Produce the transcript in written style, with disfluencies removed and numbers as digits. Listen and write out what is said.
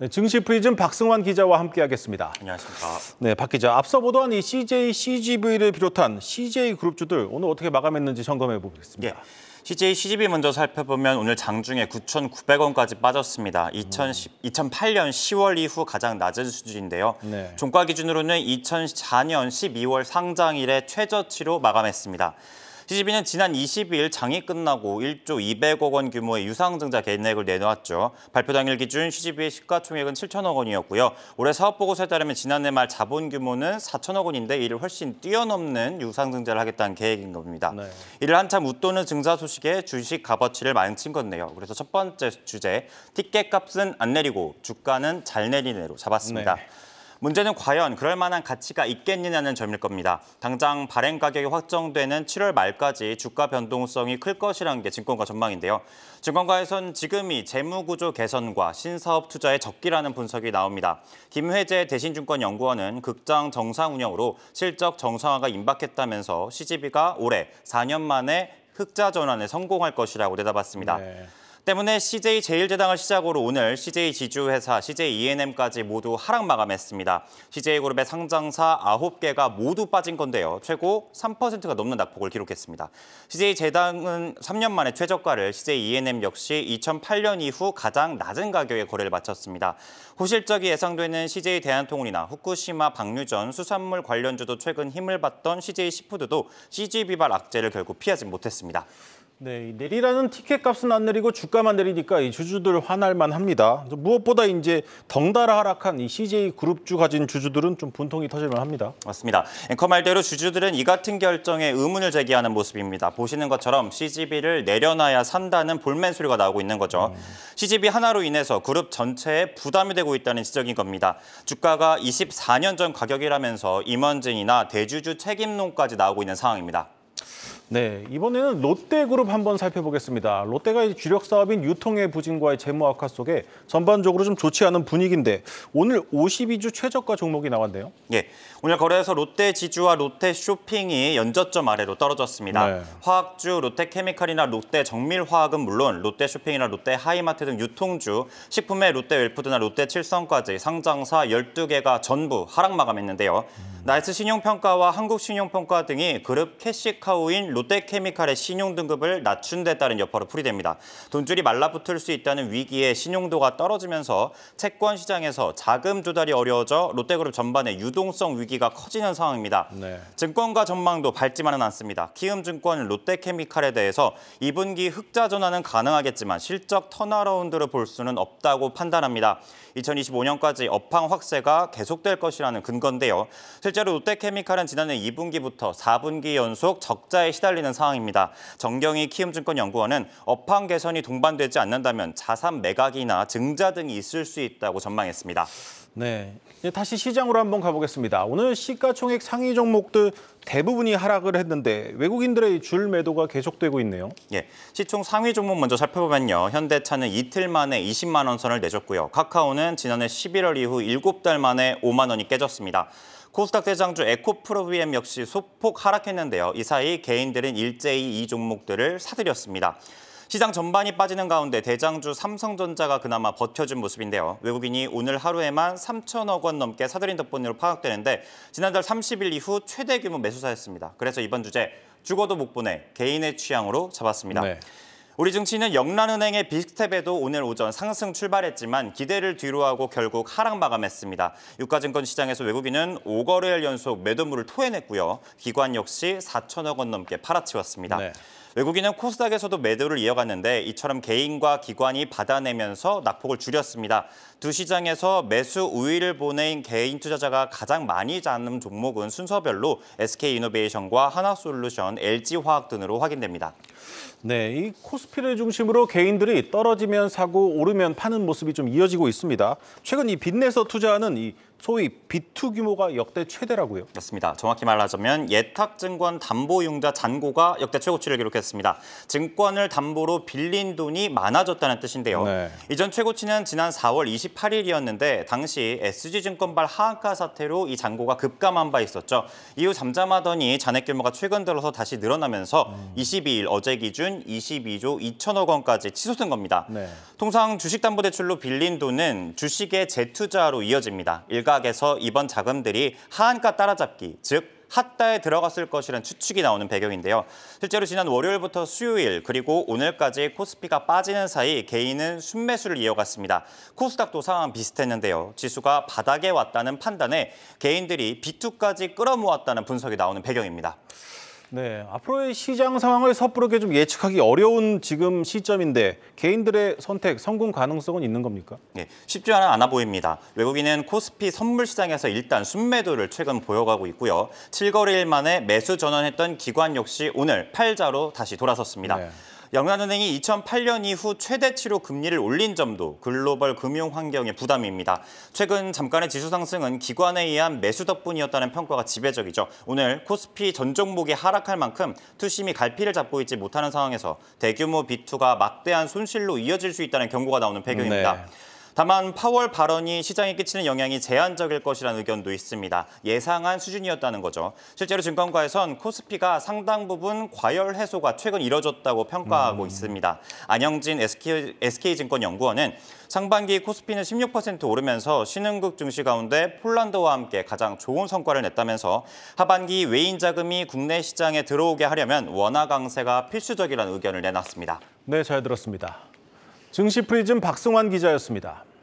네, 증시 프리즘 박승환 기자와 함께하겠습니다. 안녕하십니까. 네, 박 기자. 앞서 보도한 이 CJ CGV를 비롯한 CJ 그룹주들 오늘 어떻게 마감했는지 점검해 보겠습니다. 예. CJ CGV 먼저 살펴보면 오늘 장중에 9,900원까지 빠졌습니다. 2008년 10월 이후 가장 낮은 수준인데요. 네. 종가 기준으로는 2004년 12월 상장 이래 최저치로 마감했습니다. CGV는 지난 22일 장이 끝나고 1조 200억 원 규모의 유상증자 계획을 내놓았죠. 발표 당일 기준 CGV의 시가총액은 7천억 원이었고요. 올해 사업보고서에 따르면 지난해 말 자본 규모는 4천억 원인데 이를 훨씬 뛰어넘는 유상증자를 하겠다는 계획인 겁니다. 네. 이를 한참 웃도는 증자 소식에 주식 값어치를 망친 건데요. 그래서 첫 번째 주제, 티켓값은 안 내리고 주가는 잘 내리네로 잡았습니다. 네. 문제는 과연 그럴 만한 가치가 있겠느냐는 점일 겁니다. 당장 발행 가격이 확정되는 7월 말까지 주가 변동성이 클 것이라는 게 증권가 전망인데요. 증권가에선 지금이 재무구조 개선과 신사업 투자의 적기라는 분석이 나옵니다. 김회재 대신증권연구원은 극장 정상 운영으로 실적 정상화가 임박했다면서 CGV가 올해 4년 만에 흑자 전환에 성공할 것이라고 내다봤습니다. 네. 때문에 CJ 제일제당을 시작으로 오늘 CJ 지주회사, CJ E&M까지 모두 하락 마감했습니다. CJ그룹의 상장사 9개가 모두 빠진 건데요. 최고 3%가 넘는 낙폭을 기록했습니다. CJ 제당은 3년 만에 최저가를, CJ E&M 역시 2008년 이후 가장 낮은 가격에 거래를 마쳤습니다. 호실적이 예상되는 CJ 대한통운이나 후쿠시마 방류전 수산물 관련주도 최근 힘을 받던 CJ 시푸드도 CG 비발 악재를 결국 피하지 못했습니다. 네, 내리라는 티켓값은 안 내리고 주가만 내리니까 이 주주들 화날만 합니다. 무엇보다 이제 덩달아 하락한 이 CJ 그룹주 가진 주주들은 좀 분통이 터질만 합니다. 맞습니다. 앵커 말대로 주주들은 이 같은 결정에 의문을 제기하는 모습입니다. 보시는 것처럼 CGV를 내려놔야 산다는 볼멘 소리가 나오고 있는 거죠. CGV 하나로 인해서 그룹 전체에 부담이 되고 있다는 지적인 겁니다. 주가가 24년 전 가격이라면서 임원진이나 대주주 책임론까지 나오고 있는 상황입니다. 네, 이번에는 롯데그룹 한번 살펴보겠습니다. 롯데가 주력 사업인 유통의 부진과의 재무 악화 속에 전반적으로 좀 좋지 않은 분위기인데 오늘 52주 최저가 종목이 나왔네요. 예, 오늘 거래에서 롯데지주와 롯데쇼핑이 연저점 아래로 떨어졌습니다. 네. 화학주 롯데케미칼이나 롯데정밀화학은 물론 롯데쇼핑이나 롯데하이마트 등 유통주, 식품의 롯데웰푸드나 롯데칠성까지 상장사 12개가 전부 하락 마감했는데요. 나이스 신용평가와 한국신용평가 등이 그룹 캐시카우인 롯데케미칼의 신용 등급을 낮춘 데 따른 여파로 풀이됩니다. 돈줄이 말라붙을 수 있다는 위기에 신용도가 떨어지면서 채권 시장에서 자금 조달이 어려워져 롯데그룹 전반의 유동성 위기가 커지는 상황입니다. 네. 증권가 전망도 밝지만은 않습니다. 키움증권 롯데케미칼에 대해서 2분기 흑자 전환은 가능하겠지만 실적 턴어라운드를 볼 수는 없다고 판단합니다. 2025년까지 업황 확대가 계속될 것이라는 근거인데요. 실제로 롯데케미칼은 지난해 2분기부터 4분기 연속 적자에 시달리는 상황입니다. 정경희 키움증권 연구원은 업황 개선이 동반되지 않는다면 자산 매각이나 증자 등이 있을 수 있다고 전망했습니다. 네, 다시 시장으로 한번 가보겠습니다. 오늘 시가총액 상위 종목들 대부분이 하락을 했는데 외국인들의 줄 매도가 계속되고 있네요. 예, 시총 상위 종목 먼저 살펴보면요. 현대차는 이틀 만에 20만 원 선을 내줬고요. 카카오는 지난해 11월 이후 7달 만에 5만 원이 깨졌습니다. 코스닥 대장주 에코프로비엠 역시 소폭 하락했는데요. 이 사이 개인들은 일제히 이 종목들을 사들였습니다. 시장 전반이 빠지는 가운데 대장주 삼성전자가 그나마 버텨준 모습인데요. 외국인이 오늘 하루에만 3천억 원 넘게 사들인 덕분으로 파악되는데 지난달 30일 이후 최대 규모 매수사였습니다. 그래서 이번 주제 죽어도 못 보내 개인의 취향으로 잡았습니다. 네. 우리 증시는 영란은행의 빅스텝에도 오늘 오전 상승 출발했지만 기대를 뒤로하고 결국 하락 마감했습니다. 유가증권 시장에서 외국인은 5거래일 연속 매도물을 토해냈고요. 기관 역시 4천억 원 넘게 팔아치웠습니다. 네. 외국인은 코스닥에서도 매도를 이어갔는데 이처럼 개인과 기관이 받아내면서 낙폭을 줄였습니다. 두 시장에서 매수 우위를 보낸 개인 투자자가 가장 많이 잡는 종목은 순서별로 SK이노베이션과 하나솔루션, LG화학 등으로 확인됩니다. 네, 이 코스피를 중심으로 개인들이 떨어지면 사고 오르면 파는 모습이 좀 이어지고 있습니다. 최근 이 빚내서 투자하는 이 소위 빚투 규모가 역대 최대라고요. 맞습니다. 정확히 말하자면 예탁증권 담보융자 잔고가 역대 최고치를 기록했습니다. 됐습니다. 증권을 담보로 빌린 돈이 많아졌다는 뜻인데요. 네. 이전 최고치는 지난 4월 28일이었는데 당시 SG증권발 하한가 사태로 이 잔고가 급감한 바 있었죠. 이후 잠잠하더니 잔액 규모가 최근 들어서 다시 늘어나면서 22일 어제 기준 22조 2천억 원까지 치솟은 겁니다. 네. 통상 주식담보대출로 빌린 돈은 주식의 재투자로 이어집니다. 일각에서 이번 자금들이 하한가 따라잡기, 즉 핫다에 들어갔을 것이라는 추측이 나오는 배경인데요. 실제로 지난 월요일부터 수요일 그리고 오늘까지 코스피가 빠지는 사이 개인은 순매수를 이어갔습니다. 코스닥도 상황 비슷했는데요. 지수가 바닥에 왔다는 판단에 개인들이 비투까지 끌어모았다는 분석이 나오는 배경입니다. 네, 앞으로의 시장 상황을 섣부르게 좀 예측하기 어려운 지금 시점인데 개인들의 선택, 성공 가능성은 있는 겁니까? 네, 쉽지 않아 보입니다. 외국인은 코스피 선물 시장에서 일단 순매도를 최근 보여가고 있고요. 7거래일 만에 매수 전환했던 기관 역시 오늘 팔자로 다시 돌아섰습니다. 네. 영란은행이 2008년 이후 최대치로 금리를 올린 점도 글로벌 금융 환경의 부담입니다. 최근 잠깐의 지수 상승은 기관에 의한 매수 덕분이었다는 평가가 지배적이죠. 오늘 코스피 전 종목이 하락할 만큼 투심이 갈피를 잡고 있지 못하는 상황에서 대규모 비투가 막대한 손실로 이어질 수 있다는 경고가 나오는 배경입니다. 네. 다만 파월 발언이 시장에 끼치는 영향이 제한적일 것이라는 의견도 있습니다. 예상한 수준이었다는 거죠. 실제로 증권가에선 코스피가 상당 부분 과열 해소가 최근 이뤄졌다고 평가하고 있습니다. 안영진 SK증권 연구원은 상반기 코스피는 16% 오르면서 신흥국 증시 가운데 폴란드와 함께 가장 좋은 성과를 냈다면서 하반기 외인 자금이 국내 시장에 들어오게 하려면 원화 강세가 필수적이라는 의견을 내놨습니다. 네, 잘 들었습니다. 증시 프리즘 박승환 기자였습니다.